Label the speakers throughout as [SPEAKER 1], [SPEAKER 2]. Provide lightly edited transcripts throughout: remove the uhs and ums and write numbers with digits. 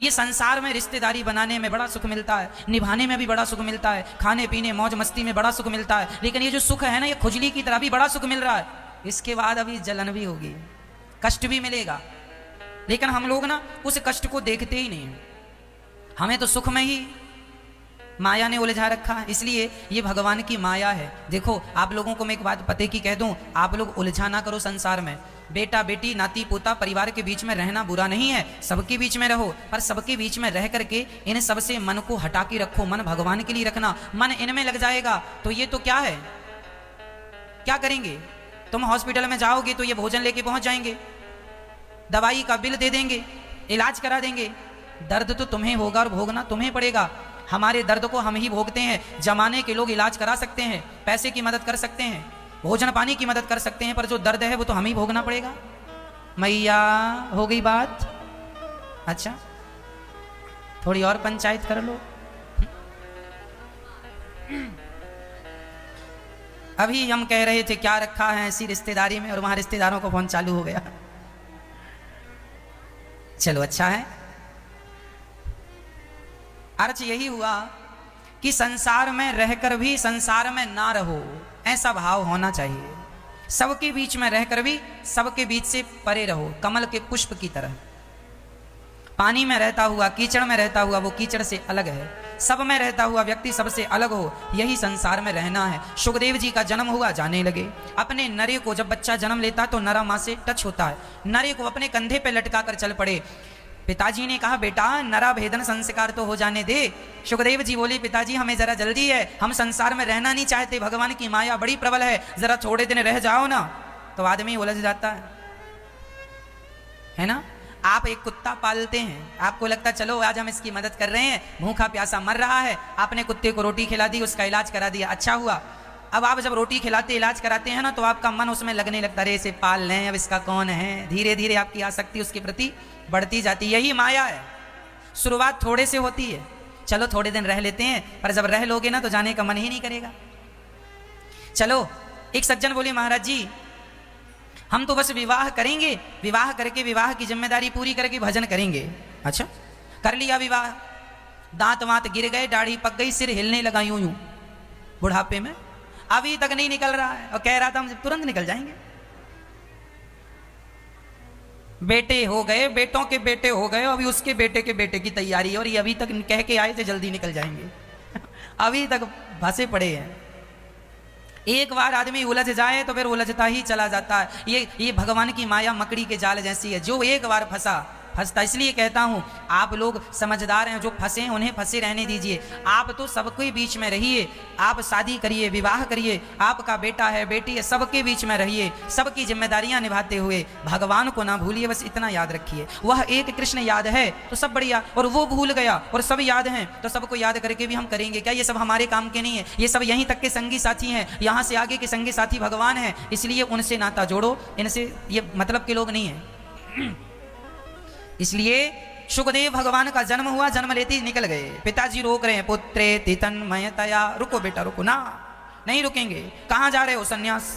[SPEAKER 1] ये संसार में रिश्तेदारी बनाने में बड़ा सुख मिलता है, निभाने में भी बड़ा सुख मिलता है, खाने पीने मौज मस्ती में बड़ा सुख मिलता है, लेकिन ये जो सुख है ना, ये खुजली की तरह भी बड़ा सुख मिल रहा है। इसके बाद अभी जलन भी होगी, कष्ट भी मिलेगा, लेकिन हम लोग ना उस कष्ट को देखते ही नहीं। हमें तो सुख में ही माया ने उलझा रखा है, इसलिए ये भगवान की माया है। देखो आप लोगों को मैं एक बात पते की कह दूं, आप लोग उलझा ना करो संसार में। बेटा बेटी नाती पोता परिवार के बीच में रहना बुरा नहीं है, सबके बीच में रहो, पर सबके बीच में रह करके इन सब से मन को हटा के रखो। मन भगवान के लिए रखना, मन इनमें लग जाएगा तो ये तो क्या है, क्या करेंगे? तुम हॉस्पिटल में जाओगे तो ये भोजन लेके पहुंच जाएंगे, दवाई का बिल दे देंगे, इलाज करा देंगे। दर्द तो तुम्हें होगा और भोगना तुम्हें पड़ेगा। हमारे दर्द को हम ही भोगते हैं। जमाने के लोग इलाज करा सकते हैं, पैसे की मदद कर सकते हैं, भोजन पानी की मदद कर सकते हैं, पर जो दर्द है वो तो हम ही भोगना पड़ेगा। मैया हो गई बात? अच्छा थोड़ी और पंचायत कर लो। अभी हम कह रहे थे क्या रखा है ऐसी रिश्तेदारी में, और वहां रिश्तेदारों को फोन चालू हो गया। चलो अच्छा है। अर्थ यही हुआ कि संसार में रहकर भी संसार में ना रहो, ऐसा भाव होना चाहिए। सबके बीच में रहकर भी सबके बीच से परे रहो, कमल के पुष्प की तरह। पानी में रहता हुआ, कीचड़ में रहता हुआ वो कीचड़ से अलग है, सब में रहता हुआ व्यक्ति सबसे अलग हो, यही संसार में रहना है। सुखदेव जी का जन्म हुआ, जाने लगे। अपने नरे को, जब बच्चा जन्म लेता तो नरा माँ से टच होता है, नरे को अपने कंधे पे लटका कर चल पड़े। पिताजी ने कहा बेटा नरा भेदन संस्कार तो हो जाने दे। सुखदेव जी बोले पिताजी हमें जरा जल्दी है, हम संसार में रहना नहीं चाहते, भगवान की माया बड़ी प्रबल है, जरा थोड़े दिन रह जाओ ना। तो आदमी उलझ जाता है ना। आप एक कुत्ता पालते हैं, आपको लगता चलो आज हम इसकी मदद कर रहे हैं, भूखा प्यासा मर रहा है, आपने कुत्ते को रोटी खिला दी, उसका इलाज करा दिया, अच्छा हुआ। अब आप जब रोटी खिलाते इलाज कराते हैं ना, तो आपका मन उसमें लगने लगता है इसे पाल लें, अब इसका कौन है। धीरे धीरे आपकी आसक्ति उसके प्रति बढ़ती जाती है। यही माया है, शुरुआत थोड़े से होती है, चलो थोड़े दिन रह लेते हैं, पर जब रह लोगे ना तो जाने का मन ही नहीं करेगा। चलो एक सज्जन बोले महाराज जी हम तो बस विवाह करेंगे, विवाह करके विवाह की जिम्मेदारी पूरी करके भजन करेंगे। अच्छा कर लिया विवाह, दांत वांत गिर गए, दाढ़ी पक गई, सिर हिलने लगा यूं यूं बुढ़ापे में, अभी तक नहीं निकल रहा है, और कह रहा था हम तुरंत निकल जाएंगे। बेटे हो गए, बेटों के बेटे हो गए, अभी उसके बेटे के बेटे की तैयारी है, और ये अभी तक कह के आए थे जल्दी निकल जाएंगे। अभी तक फंसे पड़े हैं। एक बार आदमी उलझ जाए तो फिर उलझता ही चला जाता है। ये भगवान की माया मकड़ी के जाल जैसी है, जो एक बार फंसता। इसलिए कहता हूं आप लोग समझदार हैं, जो फंसे हैं उन्हें फंसे रहने दीजिए। आप तो सबके बीच में रहिए, आप शादी करिए, विवाह करिए, आपका बेटा है बेटी है, सबके बीच में रहिए, सबकी जिम्मेदारियां निभाते हुए भगवान को ना भूलिए। बस इतना याद रखिए, वह एक कृष्ण याद है तो सब बढ़िया, और वो भूल गया और सब याद हैं तो सबको याद करके भी हम करेंगे क्या? ये सब हमारे काम के नहीं है, ये सब यहीं तक के संगी साथी हैं, यहाँ से आगे के संगी साथी भगवान हैं। इसलिए उनसे नाता जोड़ो, इनसे ये मतलब के लोग नहीं है। इसलिए सुखदेव भगवान का जन्म हुआ, जन्म लेते ही निकल गए। पिताजी रोक रहे हैं, पुत्रे तितन्मयतया, रुको बेटा रुको ना, नहीं रुकेंगे। कहाँ जा रहे हो? संन्यास।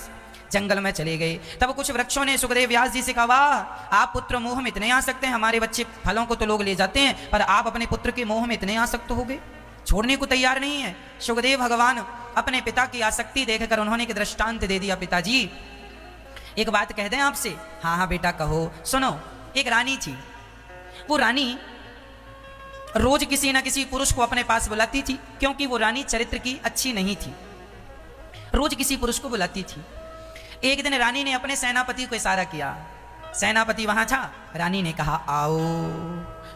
[SPEAKER 1] जंगल में चले गए। तब कुछ वृक्षों ने सुखदेव व्यास जी से कहा वाह आप पुत्र मोह में इतने आ सकते हैं, हमारे बच्चे फलों को तो लोग ले जाते हैं, पर आप अपने पुत्र के मोह में इतने आसक्त हो गए, छोड़ने को तैयार नहीं है। सुखदेव भगवान अपने पिता की आसक्ति देखकर उन्होंने एक दृष्टांत दे दिया, पिताजी एक बात कह दें आपसे? हाँ हाँ बेटा कहो। सुनो, एक रानी थी, वो रानी रोज किसी ना किसी पुरुष को अपने पास बुलाती थी, क्योंकि वो रानी चरित्र की अच्छी नहीं थी, रोज किसी पुरुष को बुलाती थी। एक दिन रानी ने अपने सेनापति को इशारा किया, सेनापति वहां था, रानी ने कहा आओ।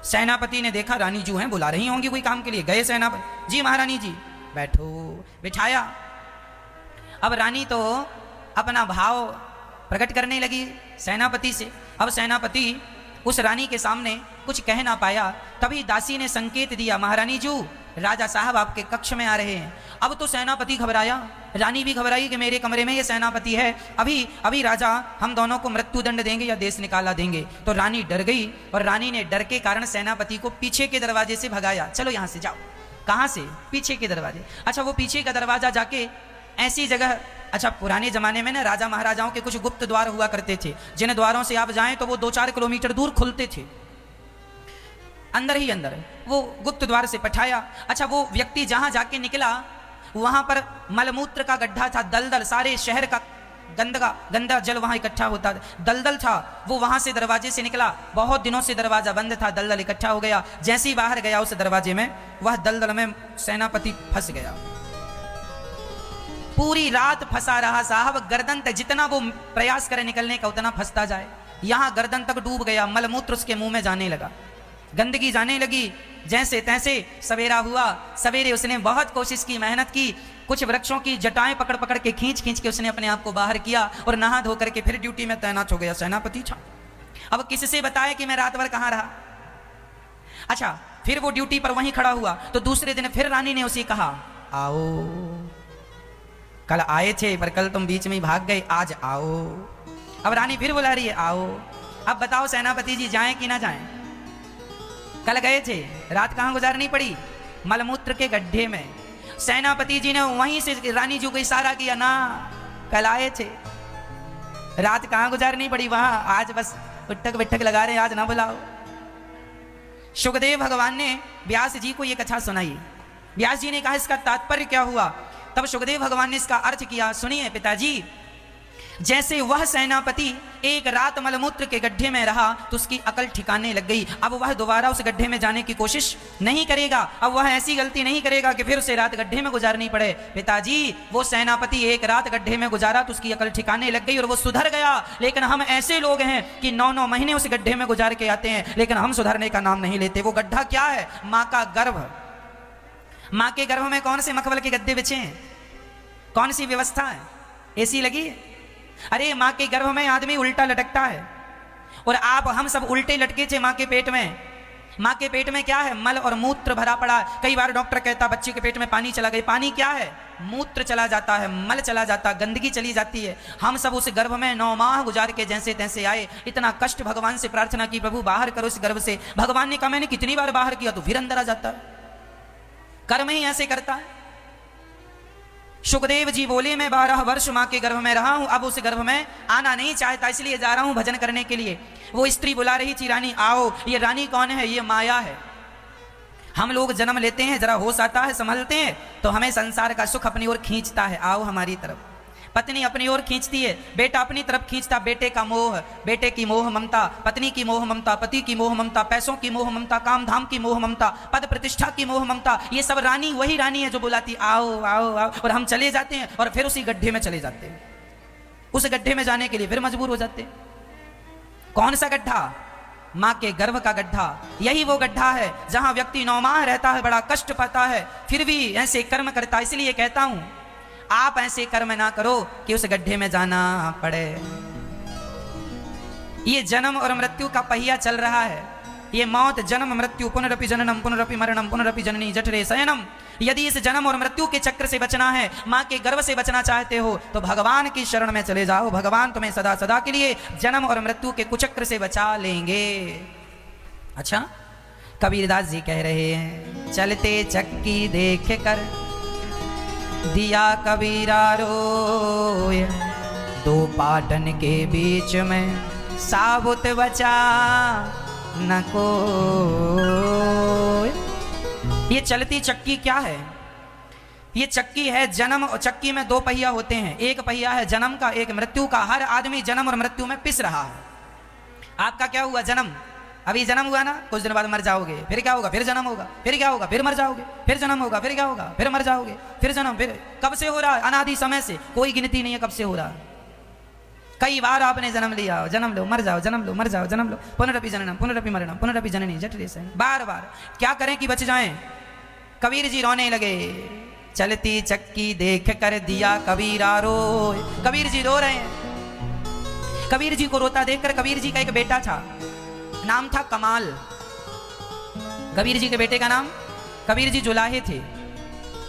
[SPEAKER 1] सेनापति ने देखा रानी जो है बुला रही होंगी कोई काम के लिए, गए सेनापति, जी महारानी जी बैठो, बिठाया। अब रानी तो अपना भाव प्रकट करने लगी सेनापति से। अब सेनापति उस रानी के सामने कुछ कह ना पाया, तभी दासी ने संकेत दिया, महारानी जी राजा साहब आपके कक्ष में आ रहे हैं। अब तो सेनापति घबराया, रानी भी घबराई कि मेरे कमरे में ये सेनापति है, अभी राजा हम दोनों को मृत्यु दंड देंगे या देश निकाला देंगे। तो रानी डर गई, और रानी ने डर के कारण सेनापति को पीछे के दरवाजे से भगाया, चलो यहाँ से जाओ। कहाँ से? पीछे के दरवाजे। अच्छा वो पीछे का दरवाजा जाके ऐसी जगह, अच्छा पुराने जमाने में ना राजा महाराजाओं के कुछ गुप्त द्वार हुआ करते थे, जिन द्वारों से आप जाएं तो वो 2-4 किलोमीटर दूर खुलते थे। अंदर ही अंदर वो गुप्त द्वार से पठाया। अच्छा, वो व्यक्ति जहां जाके निकला वहां पर मलमूत्र का गड्ढा था, दलदल, सारे शहर का गंदा जल वहां इकट्ठा होता, दलदल था। वो वहां से दरवाजे से निकला, बहुत दिनों से दरवाजा बंद था, दलदल इकट्ठा हो गया। जैसे ही बाहर गया उस दरवाजे में, वह दलदल में सेनापति फंस गया। पूरी रात फंसा रहा साहब, गर्दन तक, जितना वो प्रयास करे निकलने का उतना फंसता जाए। यहां गर्दन तक डूब गया, मलमूत्र उसके मुंह में जाने लगा, गंदगी जाने लगी। जैसे तैसे सवेरा हुआ, सवेरे उसने बहुत कोशिश की, मेहनत की, कुछ वृक्षों की जटाएं पकड़ पकड़ के खींच खींच के उसने अपने आप को बाहर किया और नहा धो करके फिर ड्यूटी में तैनात हो गया। सेनापति था। अब किससे बताया कि मैं रात भर कहां रहा? अच्छा, फिर वो ड्यूटी पर वहीं खड़ा हुआ तो दूसरे दिन फिर रानी ने उसे कहा, आओ, कल आए थे पर कल तुम बीच में ही भाग गए, आज आओ। अब रानी फिर बुला रही है, आओ। अब बताओ सेनापति जी जाएं कि ना जाएं? कल गए थे, रात कहां गुजारनी पड़ी? मलमूत्र के गड्ढे में। सेनापति जी ने वहीं से रानी जी को इशारा किया, ना, कल आए थे, रात कहां गुजारनी पड़ी वहां, आज बस उठक बिठक लगा रहे हैं, आज ना बुलाओ। सुखदेव भगवान ने व्यास जी को यह कथा सुनाई। व्यास जी ने कहा इसका तात्पर्य क्या हुआ? तब सुखदेव भगवान ने इसका अर्थ किया, सुनिए पिताजी। जैसे वह सेनापति एक रात मलमूत्र के गड्ढे में रहा तो उसकी अकल ठिकाने लग गई। अब वह दोबारा उस गड्ढे में जाने की कोशिश नहीं करेगा। अब वह ऐसी गलती नहीं करेगा कि फिर उसे रात गड्ढे में गुजारनी पड़े। पिताजी, वो सेनापति एक रात गड्ढे में गुजारा तो उसकी अकल ठिकाने लग गई और वो सुधर गया। लेकिन हम ऐसे लोग हैं कि 9-9 महीने उस गड्ढे में गुजार के आते हैं, लेकिन हम सुधरने का नाम नहीं लेते। वो गड्ढा क्या है? माँ का गर्भ। माँ के गर्भ में कौन से मखमल के गद्दे बिछे हैं? कौन सी व्यवस्था है? एसी लगी? अरे माँ के गर्भ में आदमी उल्टा लटकता है और आप हम सब उल्टे लटके थे माँ के पेट में। माँ के पेट में क्या है? मल और मूत्र भरा पड़ा। कई बार डॉक्टर कहता बच्चे के पेट में पानी चला गया। पानी क्या है? मूत्र चला जाता है, मल चला जाता, गंदगी चली जाती है। हम सब उस गर्भ में 9 माह गुजार के जैसे तैसे आए। इतना कष्ट भगवान से प्रार्थना की, प्रभु बाहर करो इस गर्भ से। भगवान ने कहा मैंने कितनी बार बाहर किया तो फिर अंदर आ जाता है। कर्म ही ऐसे करता है। सुखदेव जी बोले मैं 12 वर्ष माँ के गर्भ में रहा हूं, अब उस गर्भ में आना नहीं चाहता, इसलिए जा रहा हूं भजन करने के लिए। वो स्त्री बुला रही थी, रानी आओ। ये रानी कौन है? ये माया है। हम लोग जन्म लेते हैं, जरा होश आता है, संभलते हैं तो हमें संसार का सुख अपनी ओर खींचता है, आओ हमारी तरफ। पत्नी अपनी ओर खींचती है, बेटा अपनी तरफ खींचता। बेटे का मोह, बेटे की मोह ममता, पत्नी की मोह ममता, पति की मोह ममता, पैसों की मोह ममता, काम धाम की मोह ममता, पद प्रतिष्ठा की मोह ममता, ये सब रानी वही रानी है जो बुलाती आओ आओ आओ, और हम चले जाते हैं और फिर उसी गड्ढे में चले जाते हैं। उस गड्ढे में जाने के लिए फिर मजबूर हो जाते हैं। कौन सा गड्ढा? माँ के गर्भ का गड्ढा। यही वो गड्ढा है जहां व्यक्ति 9 माह रहता है, बड़ा कष्ट पाता है, फिर भी ऐसे कर्म करता है। इसलिए कहता हूं आप ऐसे कर्म ना करो कि उस गड्ढे में जाना पड़े। ये जन्म और मृत्यु का पहिया चल रहा है। ये मौत, जन्म, मृत्यु, पुनरपि जननम, पुनरपि मरणम, पुनरपि जननी जठरे शयनम। यदि इस जन्म और मृत्यु के चक्र से बचना है, माँ के गर्भ से बचना चाहते हो तो भगवान की शरण में चले जाओ। भगवान तुम्हें सदा सदा के लिए जन्म और मृत्यु के कुचक्र से बचा लेंगे। अच्छा, कबीरदास जी कह रहे हैं चलते चक्की देख कर दिया कबीरा रोय, 2 पाटन के बीच में साबुत बचा न कोई। ये चलती चक्की क्या है? ये चक्की है जन्म, और चक्की में 2 पहिया होते हैं। एक पहिया है जन्म का, एक मृत्यु का। हर आदमी जन्म और मृत्यु में पिस रहा है। आपका क्या हुआ? जन्म। अभी जन्म हुआ ना, कुछ दिन बाद मर जाओगे, फिर क्या होगा? फिर जन्म होगा, फिर क्या होगा? फिर मर जाओगे, फिर जन्म होगा, फिर क्या होगा? फिर मर जाओगे, फिर जन्म। फिर कब से हो रहा है? अनादि समय से, कोई गिनती नहीं है कब से हो रहा है। कई बार आपने जन्म लिया, जन्म लो, मर जाओ, जन्म लो, मर जाओ, जन्म लो, पुनरपि जननम, पुनरपि मरणम, पुनरपि जननी जठरे शयनम। बार बार क्या करें कि बच जाएं? कबीर जी रोने लगे। चलती चक्की देख कर दिया कबीरा रोय। कबीर जी रो रहे हैं। कबीर जी को रोता देखकर कबीर जी का एक बेटा था, नाम था कमाल। कबीर जी के बेटे का नाम, कबीर जी जुलाहे थे,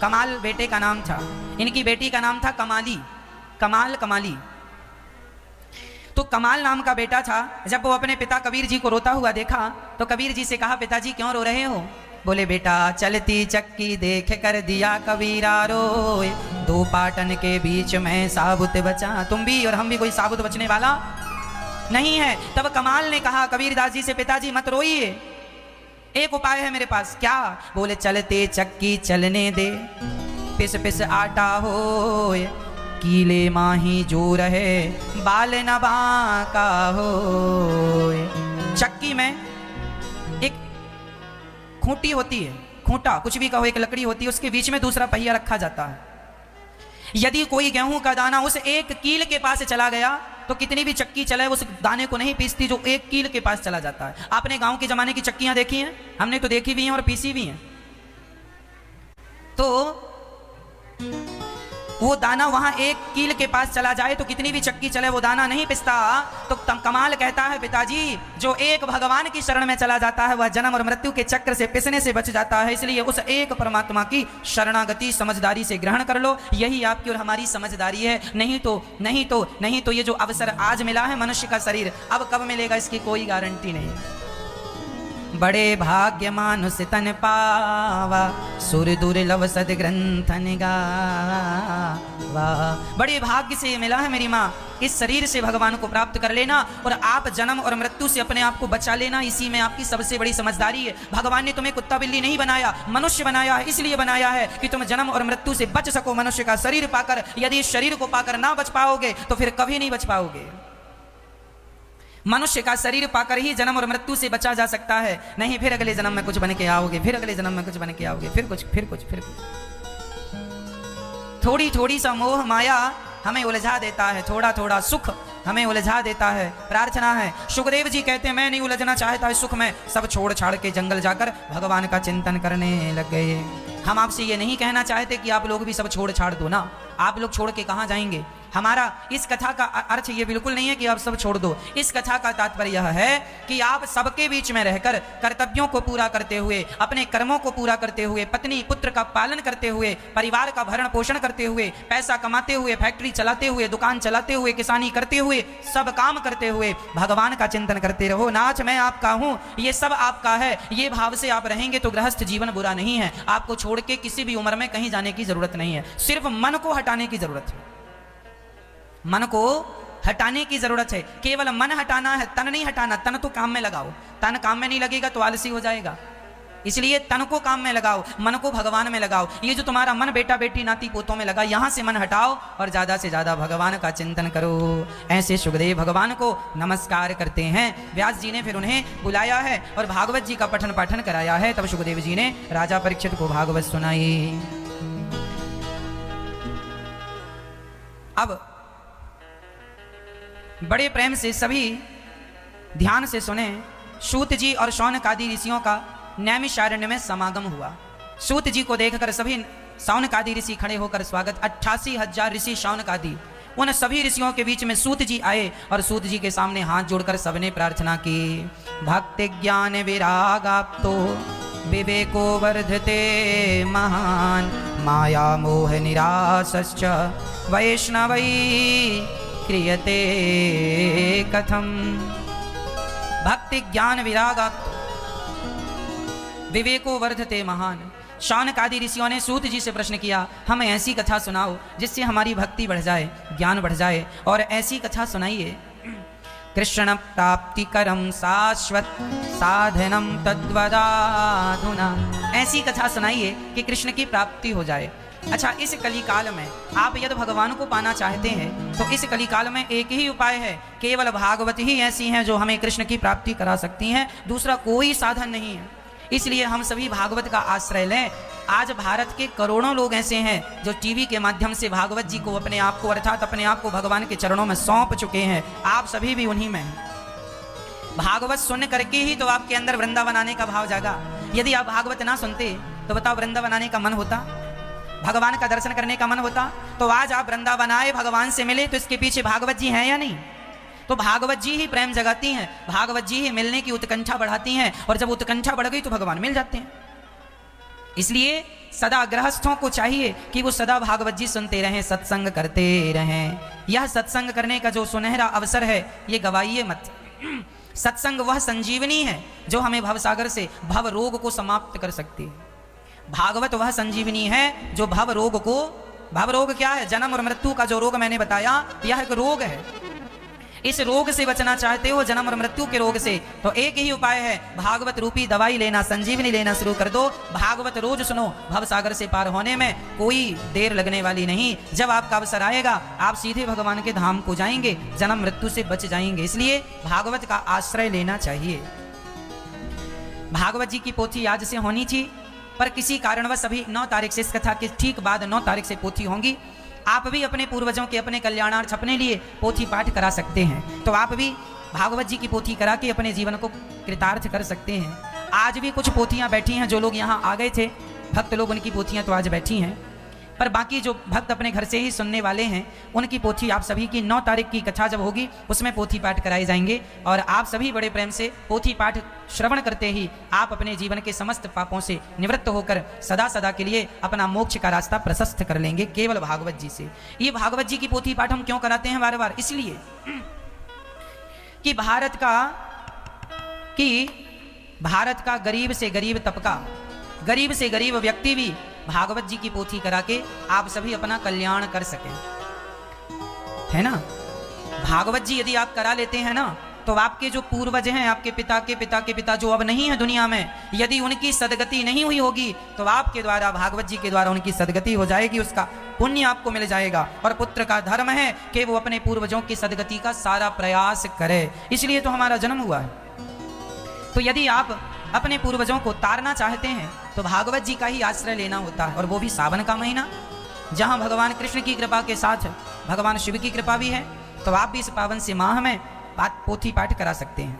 [SPEAKER 1] कमाल बेटे का नाम था। इनकी बेटी का नाम था कमाली, कमाल कमाली। तो कमाल नाम का बेटा था। जब वो अपने पिता कबीर जी को रोता हुआ देखा तो कबीर जी से कहा पिताजी क्यों रो रहे हो? बोले बेटा चलती चक्की देख कर दिया कबीरा रोय, 2 पाटन के बीच में साबुत बचा। तुम भी और हम भी कोई साबुत बचने वाला नहीं है। तब कमाल ने कहा कबीरदास जी से पिताजी मत रोइए, एक उपाय है मेरे पास। क्या? बोले चलते चक्की चलने दे, पिस पिस आटा हो, कीले माही जो रहे, बाल न बांका हो। चक्की में एक खूंटी होती है, खूंटा कुछ भी कहो, एक लकड़ी होती है, उसके बीच में दूसरा पहिया रखा जाता है। यदि कोई गेहूं का दाना उस एक कील के पास चला गया तो कितनी भी चक्की चलाए उस दाने को नहीं पीसती जो एक कील के पास चला जाता है। आपने गांव के जमाने की चक्कियां देखी हैं? हमने तो देखी भी हैं और पीसी भी हैं। तो वो दाना वहां एक कील के पास चला जाए तो कितनी भी चक्की चले वो दाना नहीं पिसता। तो कमाल कहता है पिताजी, जो एक भगवान की शरण में चला जाता है वह जन्म और मृत्यु के चक्र से पिसने से बच जाता है। इसलिए उस एक परमात्मा की शरणागति समझदारी से ग्रहण कर लो, यही आपकी और हमारी समझदारी है। नहीं तो ये जो अवसर आज मिला है मनुष्य का शरीर, अब कब मिलेगा इसकी कोई गारंटी नहीं। बड़े भाग्य मानुष तन पावा, सुर दुर्लभ सद ग्रंथन गावा। बड़े भाग्य से मिला है मेरी माँ, इस शरीर से भगवान को प्राप्त कर लेना और आप जन्म और मृत्यु से अपने आप को बचा लेना, इसी में आपकी सबसे बड़ी समझदारी है। भगवान ने तुम्हें कुत्ता बिल्ली नहीं बनाया, मनुष्य बनाया है। इसलिए बनाया है कि तुम जन्म और मृत्यु से बच सको मनुष्य का शरीर पाकर। यदि इस शरीर को पाकर ना बच पाओगे तो फिर कभी नहीं बच पाओगे। मनुष्य का शरीर पाकर ही जन्म और मृत्यु से बचा जा सकता है, नहीं फिर अगले जन्म में कुछ बन के आओगे, फिर अगले जन्म में कुछ बन के आओगे, फिर कुछ। थोड़ी सा मोह माया हमें उलझा देता है, थोड़ा सुख हमें उलझा देता है। प्रार्थना है, सुखदेव जी कहते हैं मैं नहीं उलझना चाहता इस सुख में, सब छोड़ छाड़ के जंगल जाकर भगवान का चिंतन करने लग गए। हम आपसे ये नहीं कहना चाहते कि आप लोग भी सब छोड़ छाड़ दो ना, आप लोग छोड़ के कहाँ जाएंगे। हमारा इस कथा का अर्थ ये बिल्कुल नहीं है कि आप सब छोड़ दो। इस कथा का तात्पर्य यह है कि आप सबके बीच में रहकर कर्तव्यों को पूरा करते हुए, अपने कर्मों को पूरा करते हुए, पत्नी पुत्र का पालन करते हुए, परिवार का भरण पोषण करते हुए, पैसा कमाते हुए, फैक्ट्री चलाते हुए, दुकान चलाते हुए, किसानी करते हुए, सब काम करते हुए भगवान का चिंतन करते रहो। नाथ मैं आपका हूँ, ये सब आपका है, ये भाव से आप रहेंगे तो गृहस्थ जीवन बुरा नहीं है। आपको छोड़ के किसी भी उम्र में कहीं जाने की जरूरत नहीं है, सिर्फ मन को हटाने की जरूरत है। मन को हटाने की जरूरत है, केवल मन हटाना है, तन नहीं हटाना। तन तो काम में लगाओ, तन काम में नहीं लगेगा तो आलसी हो जाएगा। इसलिए तन को काम में लगाओ, मन को भगवान में लगाओ। ये जो तुम्हारा मन बेटा बेटी नाती पोतों में लगा, यहां से मन हटाओ और ज्यादा से ज्यादा भगवान का चिंतन करो। ऐसे सुखदेव भगवान को नमस्कार करते हैं। व्यास जी ने फिर उन्हें बुलाया है और भागवत जी का पठन पाठन कराया है। तब सुखदेव जी ने राजा परीक्षित को भागवत सुनाई। अब बड़े प्रेम से सभी ध्यान से सुने। सूत जी और शौनक आदि ऋषियों का नैमिषारण्य में समागम हुआ। सूत जी को देखकर सभी शौनक आदि ऋषि खड़े होकर स्वागत। 88,000 ऋषि शौनक आदि, उन सभी ऋषियों के बीच में सूत जी आए और सूत जी के सामने हाथ जोड़कर सबने प्रार्थना की। भक्ति ज्ञान विरागाप्तो विवेको वर्धते महान, माया मोह निरासश्च वैष्णवै क्रियते कथम। भक्ति ज्ञान विरागाप्तो विवेको वर्धते महान। शौनक आदि ऋषियों ने सूत जी से प्रश्न किया, हमें ऐसी कथा सुनाओ जिससे हमारी भक्ति बढ़ जाए, ज्ञान बढ़ जाए। और ऐसी कथा सुनाइए, कृष्ण प्राप्ति करम शाश्वत साधनम तद्वदाधुना। ऐसी कथा सुनाइए कि कृष्ण की प्राप्ति हो जाए। अच्छा, इस कली काल में आप यदि भगवान को पाना चाहते हैं तो इस कली काल में एक ही उपाय है, केवल भागवत ही ऐसी हैं जो हमें कृष्ण की प्राप्ति करा सकती हैं, दूसरा कोई साधन नहीं है। इसलिए हम सभी भागवत का आश्रय लें। आज भारत के करोड़ों लोग ऐसे हैं जो टीवी के माध्यम से भागवत जी को अपने आप को अर्थात अपने आप को भगवान के चरणों में सौंप चुके हैं। आप सभी भी उन्हीं में हैं। भागवत सुन करके ही तो आपके अंदर वृंदावन आने का भाव जागा। यदि आप भागवत ना सुनते तो बताओ वृंदावन आने का मन होता, भगवान का दर्शन करने का मन होता? तो आज आप वृंदावन आए, भगवान से मिले, तो इसके पीछे भागवत जी हैं या नहीं? तो भागवत जी ही प्रेम जगाती हैं, भागवत जी ही मिलने की उत्कंठा बढ़ाती हैं, और जब उत्कंठा बढ़ गई तो भगवान मिल जाते हैं। इसलिए सदा गृहस्थों को चाहिए कि वो सदा भागवत जी सुनते रहें, सत्संग करते रहें। यह सत्संग करने का जो सुनहरा अवसर है ये गवाइए मत। सत्संग वह संजीवनी है जो हमें भवसागर से भव रोग को समाप्त कर सकती है। भागवत वह संजीवनी है जो भव रोग को, भव रोग क्या है? जन्म और मृत्यु का जो रोग मैंने बताया, यह एक रोग है। इस रोग से बचना चाहते हो, जन्म और मृत्यु के रोग से, तो एक ही उपाय है, भागवत रूपी दवाई लेना, संजीवनी लेना शुरू कर दो। भागवत रोज सुनो, भव सागर से पार होने में कोई देर लगने वाली नहीं। जब आपका अवसर आएगा आप सीधे भगवान के धाम को जाएंगे, जन्म मृत्यु से बच जाएंगे। इसलिए भागवत का आश्रय लेना चाहिए। भागवत जी की पोथी आज से होनी थी, पर किसी कारणवश अभी 9 तारीख से, इस कथा के ठीक बाद 9 तारीख से पोथी होंगी। आप भी अपने पूर्वजों के अपने कल्याणार्थ अपने लिए पोथी पाठ करा सकते हैं, तो आप भी भागवत जी की पोथी करा के अपने जीवन को कृतार्थ कर सकते हैं। आज भी कुछ पोथियां बैठी हैं, जो लोग यहाँ आ गए थे भक्त लोग, उनकी पोथियां तो आज बैठी हैं, पर बाकी जो भक्त अपने घर से ही सुनने वाले हैं उनकी पोथी आप सभी की 9 तारीख की कथा जब होगी उसमें पोथी पाठ कराए जाएंगे। और आप सभी बड़े प्रेम से पोथी पाठ श्रवण करते ही आप अपने जीवन के समस्त पापों से निवृत्त होकर सदा सदा के लिए अपना मोक्ष का रास्ता प्रशस्त कर लेंगे केवल भागवत जी से। ये भागवत जी की पोथी पाठ हम क्यों कराते हैं बार बार? इसलिए कि भारत का गरीब से गरीब तबका, गरीब से गरीब व्यक्ति भी भागवत जी की पोथी करा के आप सभी अपना कल्याण कर सकें, है ना। भागवत जी यदि आप करा लेते हैं ना, तो आपके जो पूर्वज हैं, आपके पिता के पिता के पिता जो अब नहीं है दुनिया में, यदि उनकी सदगति नहीं हुई होगी तो आपके द्वारा, भागवत जी के द्वारा उनकी सदगति हो जाएगी, उसका पुण्य आपको मिल जाएगा। और पुत्र का धर्म है कि वो अपने पूर्वजों की सदगति का सारा प्रयास करे, इसलिए तो हमारा जन्म हुआ है। तो यदि आप अपने पूर्वजों को तारना चाहते हैं तो भागवत जी का ही आश्रय लेना होता है, और वो भी सावन का महीना, जहां भगवान कृष्ण की कृपा के साथ भगवान शिव की कृपा भी है, तो आप भी इस पावन से माह में पोथी पाठ करा सकते हैं।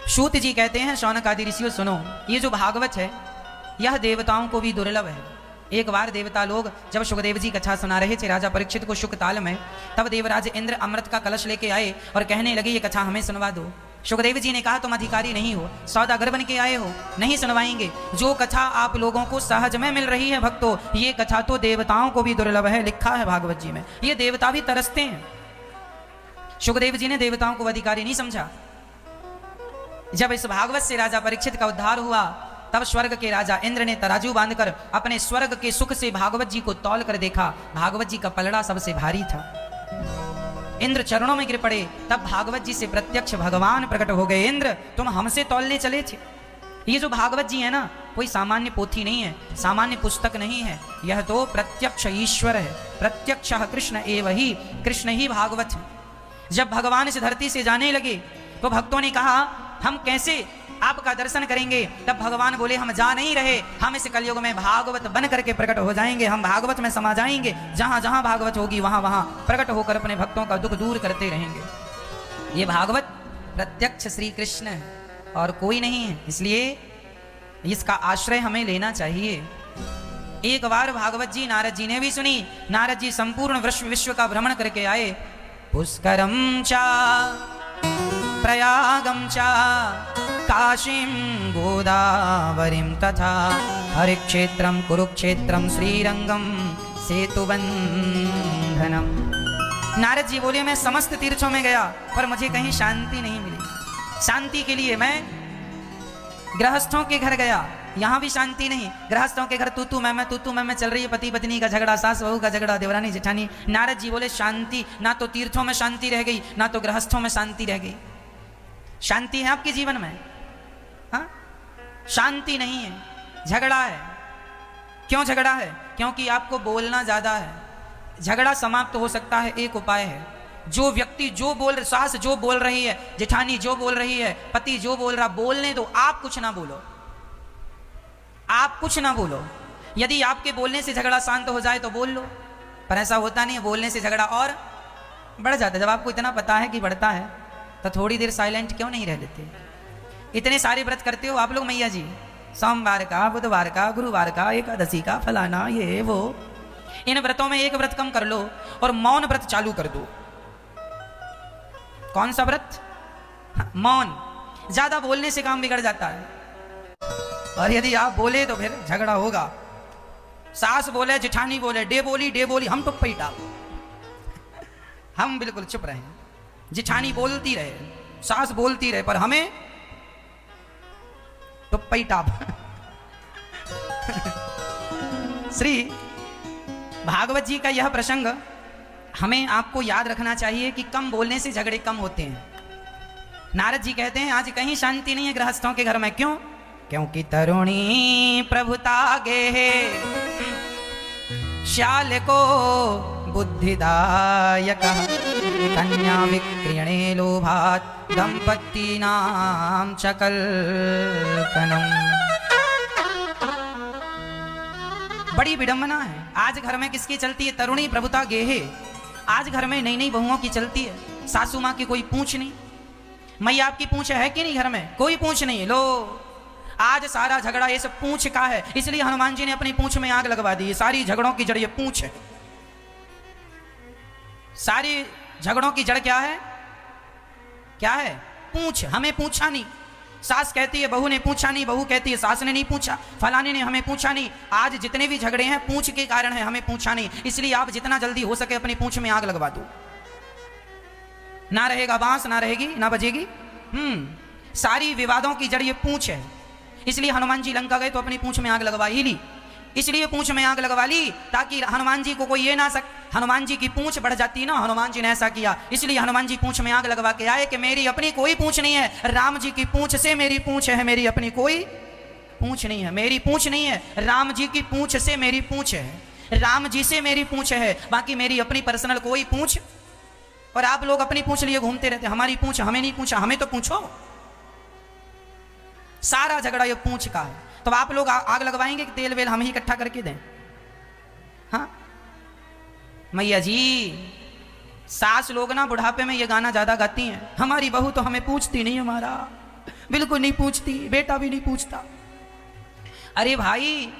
[SPEAKER 1] सूत जी कहते हैं, शौनक आदि ऋषियों सुनो, ये जो भागवत है यह देवताओं को भी दुर्लभ है। एक बार देवता लोग जब सुखदेव जी कथा सुना रहे थे राजा परीक्षित को शुक ताल में, तब देवराज इंद्र अमृत का कलश लेके आए और कहने लगे ये कथा हमें सुनवा दो। सुखदेव जी ने कहा तुम अधिकारी नहीं हो, सौदागर बन के आए हो, नहीं सुनवाएंगे। जो कथा आप लोगों को सहज में मिल रही है भक्तों, ये कथा तो देवताओं को भी दुर्लभ है, लिखा है भागवत जी में, ये देवता भी तरसते हैं। सुखदेव जी ने देवताओं को अधिकारी नहीं समझा। जब इस भागवत से राजा परीक्षित का उद्धार हुआ, तब स्वर्ग के राजा इंद्र ने तराजू बांधकर अपने स्वर्ग के सुख से भागवत जी को तौल कर देखा, भागवत जी का पलड़ा सबसे भारी था। इंद्र चरणों में गिर पड़े, तब भागवत जी से प्रत्यक्ष भगवान प्रकट हो गए। इंद्र तुम हमसे तौलने चले थे। ये जो भागवत जी है ना, कोई सामान्य पोथी नहीं है, सामान्य पुस्तक नहीं है, यह तो प्रत्यक्ष ईश्वर है, प्रत्यक्ष कृष्ण एव ही, कृष्ण ही भागवत है। जब भगवान इस धरती से जाने लगे तो भक्तों ने कहा हम कैसे आपका दर्शन करेंगे? तब भगवान बोले हम जा नहीं रहे, हम इस कलयुग में भागवत बन करके प्रकट हो जाएंगे, हम भागवत में समा जाएंगे, जहां जहां भागवत होगी वहां वहां प्रकट होकर अपने भक्तों का दुख दूर करते रहेंगे। ये भागवत प्रत्यक्ष श्री कृष्ण है और कोई नहीं है, इसलिए इसका आश्रय हमें लेना चाहिए। एक बार भागवत जी नारद जी ने भी सुनी। नारद जी संपूर्ण विश्व का भ्रमण करके आए। पुष्करम चा प्रयागम चा काशीं गोदावरीं तथा हरिक्षेत्रं कुरुक्षेत्रं श्रीरंगम सेतुबंधनम। नारद जी बोले मैं समस्त तीर्थों में गया पर मुझे कहीं शांति नहीं मिली। शांति के लिए मैं गृहस्थों के घर गया, यहाँ भी शांति नहीं। गृहस्थों के घर तू मैं चल रही है, पति पत्नी का झगड़ा, सास बहू का झगड़ा, देवरानी जेठानी। नारद जी बोले शांति, ना तो तीर्थों में शांति रह गई, ना तो गृहस्थों में शांति रह गई। शांति है आपके जीवन में? हाँ, शांति नहीं है, झगड़ा है। क्यों झगड़ा है? क्योंकि आपको बोलना ज्यादा है। झगड़ा समाप्त हो सकता है, एक उपाय है। जो व्यक्ति जो बोल, सास जो बोल रही है, जेठानी जो बोल रही है, पति जो बोल रहा, बोलने दो, आप कुछ ना बोलो, आप कुछ ना बोलो। यदि आपके बोलने से झगड़ा शांत हो जाए तो बोल लो, पर ऐसा होता नहीं, बोलने से झगड़ा और बढ़ जाता है। जब आपको इतना पता है कि बढ़ता है तो थोड़ी देर साइलेंट क्यों नहीं रह लेते? इतने सारे व्रत करते हो आप लोग मैया जी, सोमवार का, बुधवार का, गुरुवार का, एकादशी का, फलाना ये वो। इन व्रतों में एक व्रत कम कर लो और मौन व्रत चालू कर दो। कौन सा व्रत? मौन। ज्यादा बोलने से काम बिगड़ जाता है, और यदि आप बोले तो फिर झगड़ा होगा। सास बोले, जेठानी बोले, डे बोली, हम टुप्पी टाप, हम बिल्कुल चुप रहे। जेठानी बोलती रहे, सास बोलती रहे, पर हमें टुप्पी टाप। श्री भागवत जी का यह प्रसंग हमें आपको याद रखना चाहिए कि कम बोलने से झगड़े कम होते हैं। नारद जी कहते हैं आज कहीं शांति नहीं है गृहस्थों के घर में। क्यों? क्योंकि तरुणी प्रभुता गे श्याल को बुद्धिदायक कन्या विक्रियणे लोभात दंपत्ति नाम चकल्पनम। बड़ी विडंबना है। आज घर में किसकी चलती है? तरुणी प्रभुता गेहे। आज घर में नई नई बहुओं की चलती है। सासू माँ की कोई पूछ नहीं। मैया आपकी पूछ है कि नहीं? घर में कोई पूछ नहीं। लो आज सारा झगड़ा ये सब पूछ का है। इसलिए हनुमान जी ने अपनी पूछ में आग लगवा दी। सारी झगड़ों की जड़ ये पूछ है। सारी झगड़ों की जड़ क्या है? क्या है? पूछ। हमें पूछा नहीं। सास कहती है बहू ने पूछा नहीं, बहू कहती है सास ने नहीं पूछा, फलाने ने हमें पूछा नहीं। आज जितने भी झगड़े हैं पूछ के कारण है, हमें पूछा नहीं। इसलिए आप जितना जल्दी हो सके अपनी पूछ में आग लगवा दो। ना रहेगा बांस, ना रहेगी, ना बजेगी। सारी विवादों की जड़ ये पूछ है। इसलिए हनुमान जी लंका गए तो अपनी पूछ में आग लगवा ही ली। इसलिए पूछ में आग लगवा ली ताकि हनुमान जी को कोई ये ना हनुमान जी की पूछ बढ़ जाती ना। हनुमान जी ने ऐसा किया, इसलिए हनुमान जी पूछ में आग लगवा के आए कि मेरी अपनी कोई पूछ नहीं है, राम जी की पूछ से मेरी पूछ है, मेरी अपनी कोई पूछ नहीं है। मेरी पूछ नहीं है, राम जी की पूछ से मेरी पूछ है, राम जी से मेरी पूछ है, बाकी मेरी अपनी पर्सनल कोई पूछ। और आप लोग अपनी पूछ लिए घूमते रहते, हमारी पूछ हमें नहीं पूछा, हमें तो पूछो। सारा झगड़ा ये पूछ का है। तो आप लोग आग लगवाएंगे कि तेल वेल हम ही इकट्ठा करके दें? हाँ मैया जी, सास लोग ना बुढ़ापे में ये गाना ज्यादा गाती हैं, हमारी बहू तो हमें पूछती नहीं, हमारा बिल्कुल नहीं पूछती, बेटा भी नहीं पूछता। अरे भाई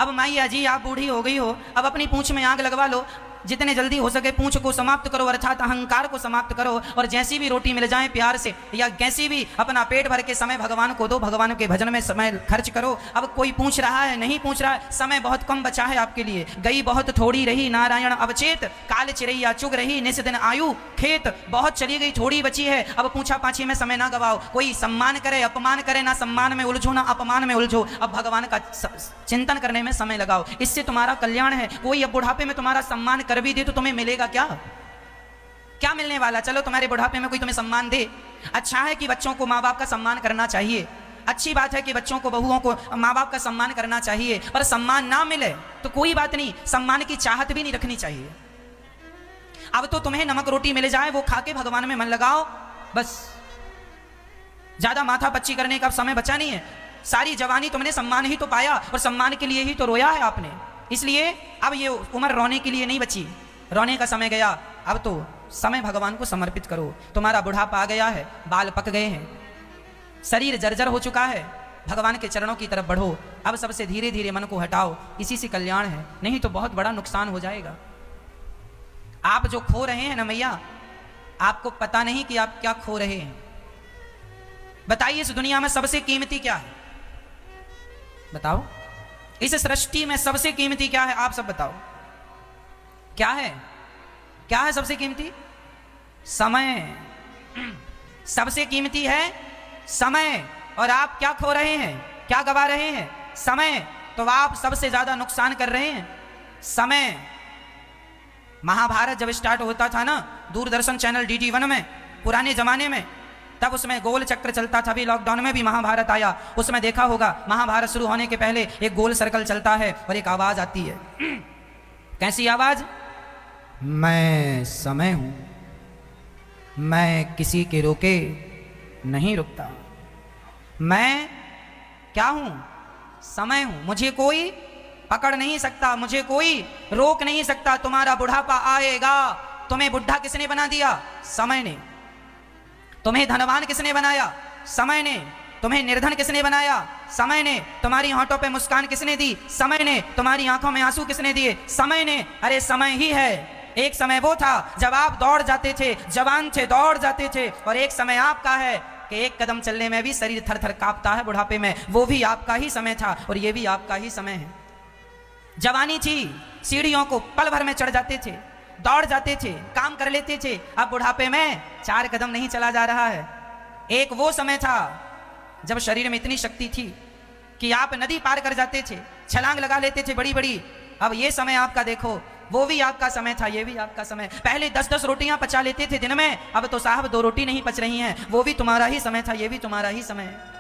[SPEAKER 1] अब मैया जी आप बूढ़ी हो गई हो, अब अपनी पूंछ में आग लगवा लो। जितने जल्दी हो सके पूंछ को समाप्त करो, अर्थात अहंकार को समाप्त करो। और जैसी भी रोटी मिल जाए प्यार से या कैसी भी अपना पेट भर के समय भगवान को दो, भगवान के भजन में समय खर्च करो। अब कोई पूछ रहा है नहीं पूछ रहा है, समय बहुत कम बचा है आपके लिए। गई बहुत थोड़ी रही नारायण अवचेत, काल चिरैया चुग रही निस दिन आयु खेत। बहुत चली गई थोड़ी बची है, अब पूछा पाछी में समय ना गवाओ। कोई सम्मान करे अपमान करे, ना सम्मान में उलझो ना अपमान में उलझो। अब भगवान का चिंतन करने में समय लगाओ, इससे तुम्हारा कल्याण है। कोई अब बुढ़ापे में तुम्हारा सम्मान कर भी दे तो तुम्हें मिलेगा क्या? क्या मिलने वाला? चलो तुम्हारे बुढ़ापे में कोई तुम्हें सम्मान दे। अच्छा है कि बच्चों को माँ बाप का सम्मान करना चाहिए, अच्छी बात है कि बच्चों को बहुओं को माँ बाप का सम्मान करना चाहिए। पर सम्मान ना मिले तो कोई बात नहीं, सम्मान की चाहत भी नहीं रखनी चाहिए। अब तो तुम्हें नमक रोटी मिल जाए वो खा के भगवान में मन लगाओ बस। ज्यादा माथा पच्ची करने का समय बचा नहीं है। सारी जवानी तुमने सम्मान ही तो पाया और सम्मान के लिए ही तो रोया है आपने। इसलिए अब ये उम्र रोने के लिए नहीं बची, रोने का समय गया। अब तो समय भगवान को समर्पित करो। तुम्हारा बुढ़ापा आ गया है, बाल पक गए हैं, शरीर जर्जर हो चुका है, भगवान के चरणों की तरफ बढ़ो। अब सबसे धीरे धीरे मन को हटाओ, इसी से कल्याण है, नहीं तो बहुत बड़ा नुकसान हो जाएगा। आप जो खो रहे हैं ना मैया, आपको पता नहीं कि आप क्या खो रहे हैं। बताइए इस दुनिया में सबसे कीमती क्या है? बताओ इस सृष्टि में सबसे कीमती क्या है? आप सब बताओ क्या है? क्या है सबसे कीमती? समय। सबसे कीमती है समय। और आप क्या खो रहे हैं, क्या गवा रहे हैं? समय। तो आप सबसे ज्यादा नुकसान कर रहे हैं समय। महाभारत जब स्टार्ट होता था ना दूरदर्शन चैनल DD1 में पुराने जमाने में, तब उसमें गोल चक्र चलता था। अभी लॉकडाउन में भी महाभारत आया, उसमें देखा होगा महाभारत शुरू होने के पहले एक गोल सर्कल चलता है और एक आवाज आती है। कैसी आवाज? मैं समय हूं, मैं किसी के रोके नहीं रुकता। मैं क्या हूं? समय हूं, मुझे कोई पकड़ नहीं सकता, मुझे कोई रोक नहीं सकता। तुम्हारा बुढ़ापा आएगा। तुम्हें बुढ़ा किसने बना दिया? समय ने। तुम्हें धनवान किसने बनाया? समय ने। तुम्हें निर्धन किसने बनाया? समय ने। तुम्हारी होंठों पे मुस्कान किसने दी? समय ने। तुम्हारी आंखों में आंसू किसने दिए? समय ने। अरे समय ही है। एक समय वो था जब आप दौड़ जाते थे, जवान थे, दौड़ जाते थे। और एक समय आपका है कि एक कदम चलने में भी शरीर थर थर कांपता है बुढ़ापे में, वो भी आपका ही समय था और ये भी आपका ही समय है। जवानी थी, सीढ़ियों को पल भर में चढ़ जाते थे, दौड़ जाते थे, काम कर लेते थे। अब बुढ़ापे में 4 कदम नहीं चला जा रहा है। एक वो समय था जब शरीर में इतनी शक्ति थी कि आप नदी पार कर जाते थे, छलांग लगा लेते थे बड़ी बड़ी। अब ये समय आपका देखो वो भी आपका समय था, ये भी आपका समय। पहले 10-10 रोटियां पचा लेते थे दिन में, अब तो साहब 2 रोटी नहीं पच रही हैं। वो भी तुम्हारा ही समय था, ये भी तुम्हारा ही समय है।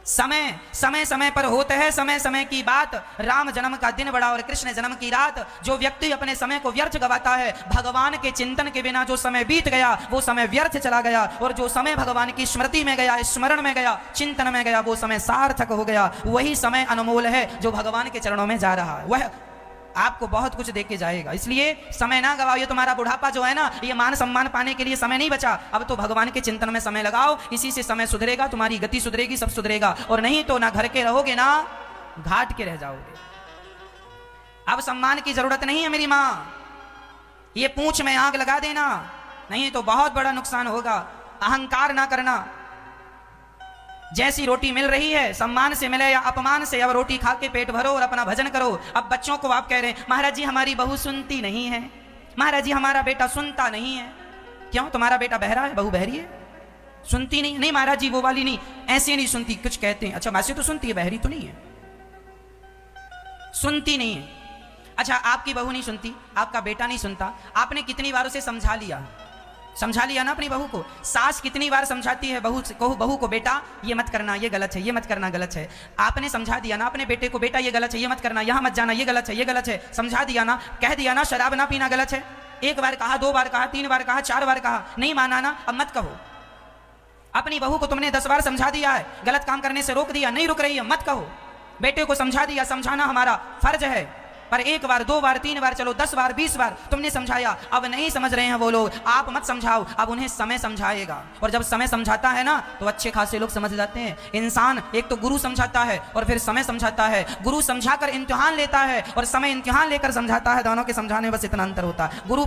[SPEAKER 1] समय समय समय पर होता है समय समय की बात। राम जन्म का दिन बड़ा और कृष्ण जन्म की रात। जो व्यक्ति अपने समय को व्यर्थ गवाता है, भगवान के चिंतन के बिना जो समय बीत गया वो समय व्यर्थ चला गया, और जो समय भगवान की स्मृति में गया, स्मरण में गया, चिंतन में गया, वो समय सार्थक हो गया। वही समय अनमोल है जो भगवान के चरणों में जा रहा है, वह आपको बहुत कुछ दे के जाएगा। इसलिए समय ना गवाओ। ये तुम्हारा बुढ़ापा जो है ना, ये मान सम्मान पाने के लिए समय नहीं बचा। अब तो भगवान के चिंतन में समय लगाओ, इसी से समय सुधरेगा, तुम्हारी गति सुधरेगी, सब सुधरेगा। और नहीं तो ना घर के रहोगे ना घाट के रह जाओगे। अब सम्मान की जरूरत नहीं है मेरी माँ, ये पूंछ में आग लगा देना, नहीं तो बहुत बड़ा नुकसान होगा। अहंकार ना करना। जैसी रोटी मिल रही है, सम्मान से मिले या अपमान से, अब रोटी खा के पेट भरो और अपना भजन करो। अब बच्चों को आप कह रहे हैं महाराज जी हमारी बहू सुनती नहीं है, महाराज जी हमारा बेटा सुनता नहीं है। क्यों? तुम्हारा बेटा बहरा है, बहू बहरी है, सुनती नहीं? नहीं महाराज जी वो वाली नहीं, ऐसे नहीं सुनती, कुछ कहते हैं। अच्छा वैसे तो सुनती है, बहरी तो नहीं है, सुनती नहीं है। अच्छा आपकी बहू नहीं सुनती, आपका बेटा नहीं सुनता, आपने कितनी बार उसे समझा लिया? समझा लिया ना अपनी बहू को। सास कितनी बार समझाती है बहू को, बेटा ये मत करना, ये गलत है, ये मत करना, गलत है। आपने समझा दिया ना अपने बेटे को, बेटा ये गलत है, ये मत करना, यहाँ मत जाना, ये गलत है, ये गलत है। समझा दिया ना, कह दिया ना शराब ना पीना गलत है। 1 बार कहा, 2 बार कहा, 3 बार कहा, 4 बार कहा, नहीं माना ना, अब मत कहो। अपनी बहू को तुमने 10 बार समझा दिया है, गलत काम करने से रोक दिया, नहीं रुक रही है, मत कहो। बेटे को समझा दिया, समझाना हमारा फर्ज है, पर 1 बार 2 बार 3 बार, चलो 10 बार 20 बार तुमने समझाया, अब नहीं समझ रहे हैं वो लोग, आप मत समझाओ, अब उन्हें समय समझाएगा। और जब समय समझाता है ना तो अच्छे खासे लोग समझ जाते हैं। इंसान एक तो गुरु समझाता है और फिर समय समझाता है। गुरु समझाकर इम्तिहान लेता है और समय इम्तिहान लेकर समझाता है। दोनों के समझाने बस इतना अंतर होता है। गुरु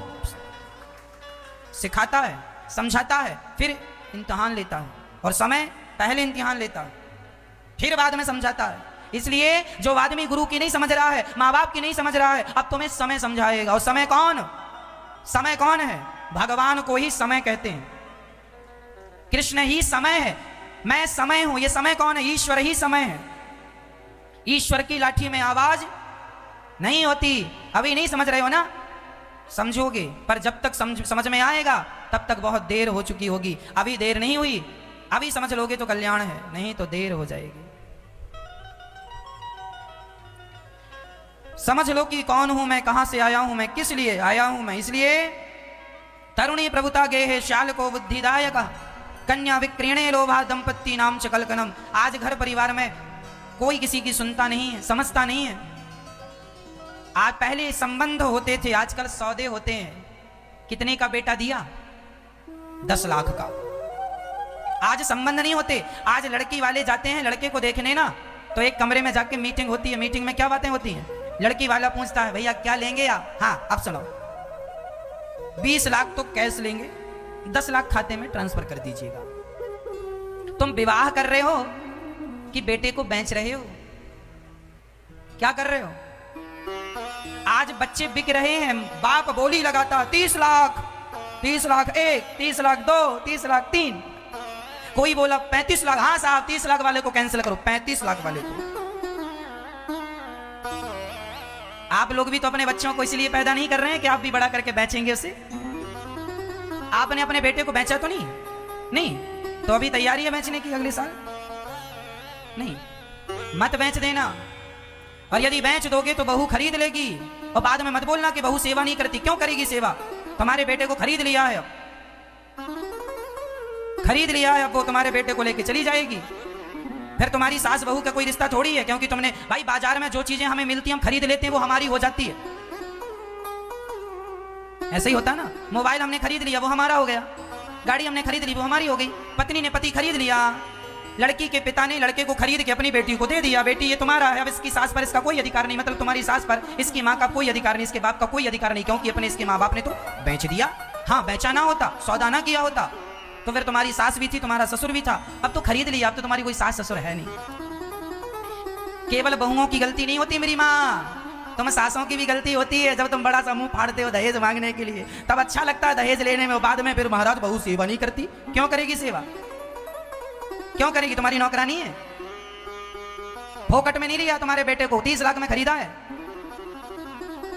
[SPEAKER 1] सिखाता है, समझाता है, फिर इम्तिहान लेता है, और समय पहले इम्तिहान लेता है फिर बाद में समझाता है। इसलिए जो आदमी गुरु की नहीं समझ रहा है, माँ बाप की नहीं समझ रहा है, अब तुम्हें समय समझाएगा। और समय कौन? समय कौन है? भगवान को ही समय कहते हैं, कृष्ण ही समय है, मैं समय हूं। ये समय कौन है? ईश्वर ही समय है। ईश्वर की लाठी में आवाज नहीं होती। अभी नहीं समझ रहे हो ना, समझोगे, पर जब तक समझ में आएगा तब तक बहुत देर हो चुकी होगी। अभी देर नहीं हुई, अभी समझ लोगे तो कल्याण है, नहीं तो देर हो जाएगी। समझ लो कि कौन हूं मैं, कहां से आया हूं मैं, किस लिए आया हूं मैं। इसलिए तरुणी प्रभुता गे है श्याल को बुद्धिदायक, कन्या विक्रीणे लोभा दंपत्ति नाम च कलकनम। आज घर परिवार में कोई किसी की सुनता नहीं है, समझता नहीं है। आज पहले संबंध होते थे, आजकल सौदे होते हैं। कितने का बेटा दिया? 10 लाख का। आज संबंध नहीं होते। आज लड़की वाले जाते हैं लड़के को देखने ना, तो एक कमरे में जाके मीटिंग होती है। मीटिंग में क्या बातें होती हैं? लड़की वाला पूछता है भैया क्या लेंगे आप? हाँ अब सुनो, 20 लाख तो कैश लेंगे, 10 लाख खाते में ट्रांसफर कर दीजिएगा। तुम विवाह कर रहे हो कि बेटे को बेच रहे हो? क्या कर रहे हो? आज बच्चे बिक रहे हैं, बाप बोली लगाता 30 लाख, 30 लाख 1, 30 लाख 2, 30 लाख 3। कोई बोला 35 लाख, हाँ साहब 30 लाख वाले को कैंसिल करो, 35 लाख वाले को। आप लोग भी तो अपने बच्चों को इसलिए पैदा नहीं कर रहे हैं कि आप भी बड़ा करके बेचेंगे उसे। आपने अपने बेटे को बेचा तो नहीं, तो अभी तैयारी है बेचने की अगले साल? नहीं, मत बेच देना। और यदि बेच दोगे तो बहू खरीद लेगी, और बाद में मत बोलना कि बहू सेवा नहीं करती। क्यों करेगी सेवा? तुम्हारे बेटे को खरीद लिया है, खरीद लिया है, अब वो तुम्हारे बेटे को लेके चली जाएगी। फिर तुम्हारी सास बहू का कोई रिश्ता थोड़ी है, क्योंकि तुमने भाई बाजार में जो चीजें हमें मिलती हैं हम खरीद लेते हैं, वो हमारी हो जाती है। ऐसे ही होता ना। मोबाइल हमने खरीद लिया वो हमारा हो गया, गाड़ी हमने खरीद ली वो हमारी हो गई, पत्नी ने पति खरीद लिया, लड़की के पिता ने लड़के को खरीद के अपनी बेटी को दे दिया, बेटी ये तुम्हारा है। अब इसकी सास पर इसका कोई अधिकार नहीं, मतलब तुम्हारी सास पर इसकी माँ का कोई अधिकार नहीं, इसके बाप का कोई अधिकार नहीं, क्योंकि अपने इसके माँ बाप ने तो बेच दिया। हाँ बेचा ना होता, सौदा ना किया होता, तो फिर तुम्हारी सास भी थी, तुम्हारा ससुर भी था, अब तो खरीद लिया, अब तो तुम्हारी कोई सास ससुर है नहीं। केवल बहुओं की गलती नहीं होती मेरी माँ, तुम सासों की भी गलती होती है। जब तुम बड़ा सा मुंह फाड़ते हो दहेज मांगने के लिए, तब अच्छा लगता है दहेज लेने में, बाद में फिर महाराज बहू सेवा नहीं करती। क्यों करेगी सेवा? क्यों करेगी? तुम्हारी नौकरानी है? फोकट में नहीं लिया तुम्हारे बेटे को, 30 लाख में खरीदा है,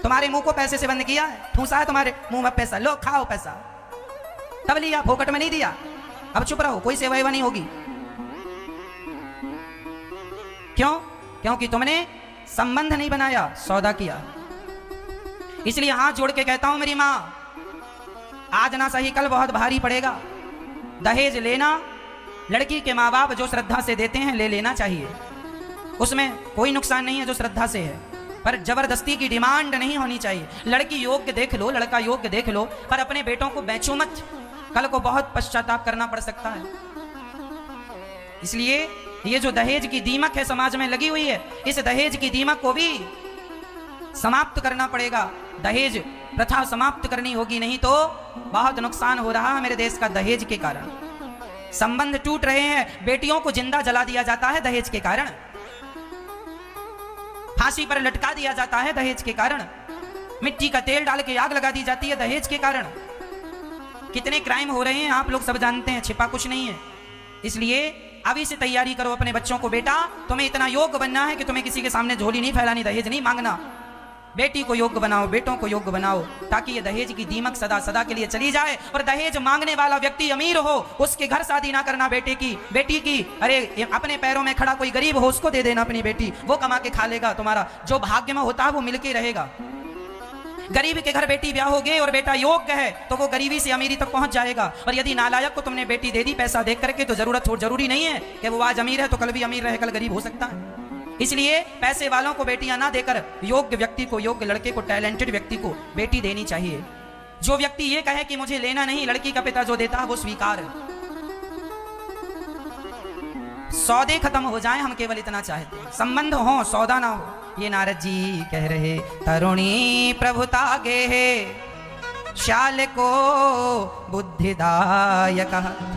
[SPEAKER 1] तुम्हारे मुंह को पैसे से बंद किया है, ठूसा है तुम्हारे मुंह में पैसा, लो खाओ पैसा, तब लिया, फोकट में नहीं दिया। अब चुप रहो, कोई सेवा नहीं होगी। क्यों? क्योंकि तुमने संबंध नहीं बनाया, सौदा किया। इसलिए हाथ जोड़ के कहता हूं मेरी मां, आज ना सही कल बहुत भारी पड़ेगा। दहेज लेना, लड़की के माँ बाप जो श्रद्धा से देते हैं ले लेना चाहिए, उसमें कोई नुकसान नहीं है जो श्रद्धा से है, पर जबरदस्ती की डिमांड नहीं होनी चाहिए। लड़की योग्य देख लो, लड़का योग्य देख लो, पर अपने बेटों को बेचो मत, कल को बहुत पश्चाताप करना पड़ सकता है। इसलिए ये जो दहेज की दीमक है समाज में लगी हुई है, इस दहेज की दीमक को भी समाप्त करना पड़ेगा। दहेज प्रथा समाप्त करनी होगी, नहीं तो बहुत नुकसान हो रहा है मेरे देश का दहेज के कारण। संबंध टूट रहे हैं, बेटियों को जिंदा जला दिया जाता है दहेज के कारण, फांसी पर लटका दिया जाता है दहेज के कारण, मिट्टी का तेल डाल के आग लगा दी जाती है दहेज के कारण। कितने क्राइम हो रहे हैं आप लोग सब जानते हैं, छिपा कुछ नहीं है। इसलिए अभी से तैयारी करो अपने बच्चों को, बेटा तुम्हें इतना योग्य बनना है कि तुम्हें किसी के सामने झोली नहीं फैलानी, दहेज नहीं मांगना। बेटी को योग्य बनाओ, बेटों को योग्य बनाओ, ताकि ये दहेज की दीमक सदा सदा के लिए चली जाए। और दहेज मांगने वाला व्यक्ति अमीर हो, उसके घर शादी ना करना बेटी की। अरे अपने पैरों में खड़ा कोई गरीब हो, उसको दे देना अपनी बेटी, वो कमा के खा लेगा। तुम्हारा जो भाग्य में होता है वो मिलके रहेगा। गरीब के घर बेटी ब्याह होगे और बेटा योग्य है तो वो गरीबी से अमीरी तक पहुंच जाएगा। और यदि नालायक को तुमने बेटी दे दी पैसा देख करके, तो जरूरी नहीं है कि वो आज अमीर है तो कल भी अमीर रहे, कल गरीब हो सकता है। इसलिए पैसे वालों को बेटियां ना देकर योग्य व्यक्ति को, योग्य लड़के को, टैलेंटेड व्यक्ति को बेटी देनी चाहिए। जो व्यक्ति ये कहे कि मुझे लेना नहीं, लड़की का पिता जो देता है वो स्वीकार है। सौदे खत्म हो जाए, हम केवल इतना चाहते हैं, संबंध हो, सौदा ना हो। ये नारद जी कह रहे, तरुणी प्रभुता गे है शाल को बुद्धिदायक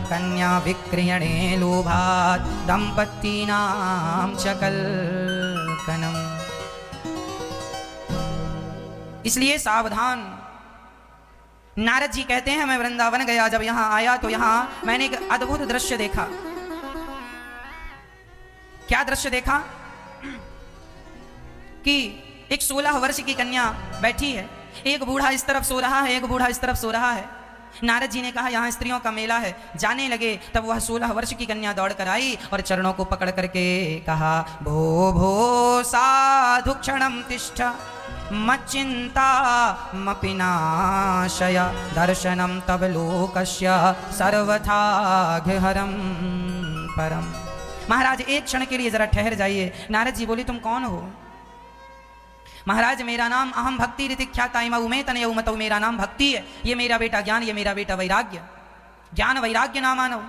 [SPEAKER 1] कन्या विक्रियणे लोभात दंपत्ति नाम चकल कनम। इसलिए सावधान। नारद जी कहते हैं, मैं वृंदावन गया, जब यहां आया तो यहां मैंने एक अद्भुत दृश्य देखा। क्या दृश्य देखा? कि एक 16 वर्ष की कन्या बैठी है, एक बूढ़ा इस तरफ सो रहा है, एक बूढ़ा इस तरफ सो रहा है। नारद जी ने कहा यहाँ स्त्रियों का मेला है, जाने लगे। तब वह 16 वर्ष की कन्या दौड़ कर आई और चरणों को पकड़ करके कहा, भो भो साधु क्षणम तिष्ठ मच्चिंता मपिनाशय दर्शनम तब लोकस्य सर्वथा घहरम परम। महाराज एक क्षण के लिए जरा ठहर जाइए। नारद जी बोले, तुम कौन हो? महाराज मेरा नाम अहम भक्ति ऋतिख्याता उमे तनय मतौ, मेरा नाम भक्ति है, ये मेरा बेटा ज्ञान, ये मेरा बेटा वैराग्य। ज्ञान वैराग्य ना मानो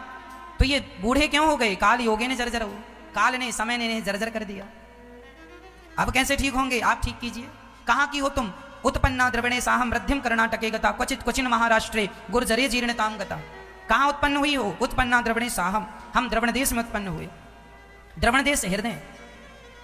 [SPEAKER 1] तो ये बूढ़े क्यों हो गए? काल योगे ने जर्जर हो, काल ने, समय ने इन्हें जर्जर कर दिया। अब कैसे ठीक होंगे? आप ठीक कीजिए। कहाँ की हो तुम? उत्पन्ना द्रविणे साहम वृद्धिम कर्णाटके गता क्वचित क्वचिन महाराष्ट्रे गुर्जरे जीर्णताम गता। कहाँ उत्पन्न हुई हो? उत्पन्ना द्रविणे साहम, हम द्रवण देश में उत्पन्न हुए। द्रवण देश हृदय।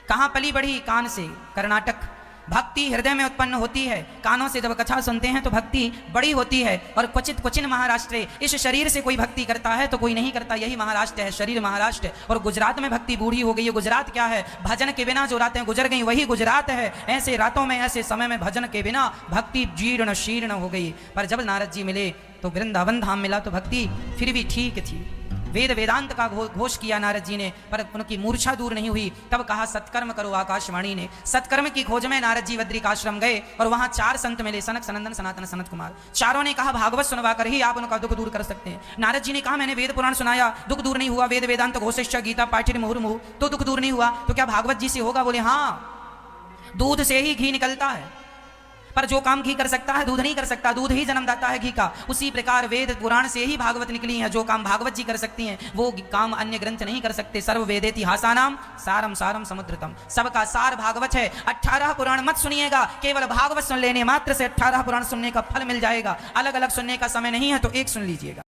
[SPEAKER 1] कहाँ पली बढ़ी? कान से, कर्नाटक। भक्ति हृदय में उत्पन्न होती है, कानों से जब कथा सुनते हैं तो भक्ति बड़ी होती है। और क्वचित क्वचिन महाराष्ट्र, इस शरीर से कोई भक्ति करता है तो कोई नहीं करता, यही महाराष्ट्र है, शरीर महाराष्ट्र। और गुजरात में भक्ति बूढ़ी हो गई है। गुजरात क्या है? भजन के बिना जो रातें गुजर गई वही गुजरात है। ऐसे रातों में, ऐसे समय में भजन के बिना भक्ति जीर्ण शीर्ण हो गई। पर जब नारद जी मिले तो वृंदावन धाम मिला तो भक्ति फिर भी ठीक थी। वेद वेदांत का घोष किया नारद जी ने, पर उनकी मूर्छा दूर नहीं हुई। तब कहा सत्कर्म करो, आकाशवाणी ने। सत्कर्म की खोज में नारद जी बद्रिकाश्रम गए और वहां 4 संत मिले, सनक सनंदन सनातन सनत कुमार। चारों ने कहा भागवत सुनवा कर ही आप उनका दुख दूर कर सकते हैं। नारद जी ने कहा मैंने वेद पुराण सुनाया, दुख दूर नहीं हुआ। वेद वेदांत घोषिष्ठ गीता पाठिर मुहुर्मुहु, तो दुख दूर नहीं हुआ, तो क्या भागवत जी से होगा? बोले हाँ, दूध से ही घी निकलता है, पर जो काम घी कर सकता है दूध नहीं कर सकता, दूध ही जन्मदाता है घी का। उसी प्रकार वेद पुराण से ही भागवत निकली है, जो काम भागवत जी कर सकती हैं वो काम अन्य ग्रंथ नहीं कर सकते। सर्व वेदेतिहासानाम सारम सारम समुद्रतम, सबका सार भागवत है। 18 पुराण मत सुनिएगा, केवल भागवत सुन लेने मात्र से 18 पुराण सुनने का फल मिल जाएगा। अलग अलग सुनने का समय नहीं है तो एक सुन लीजिएगा।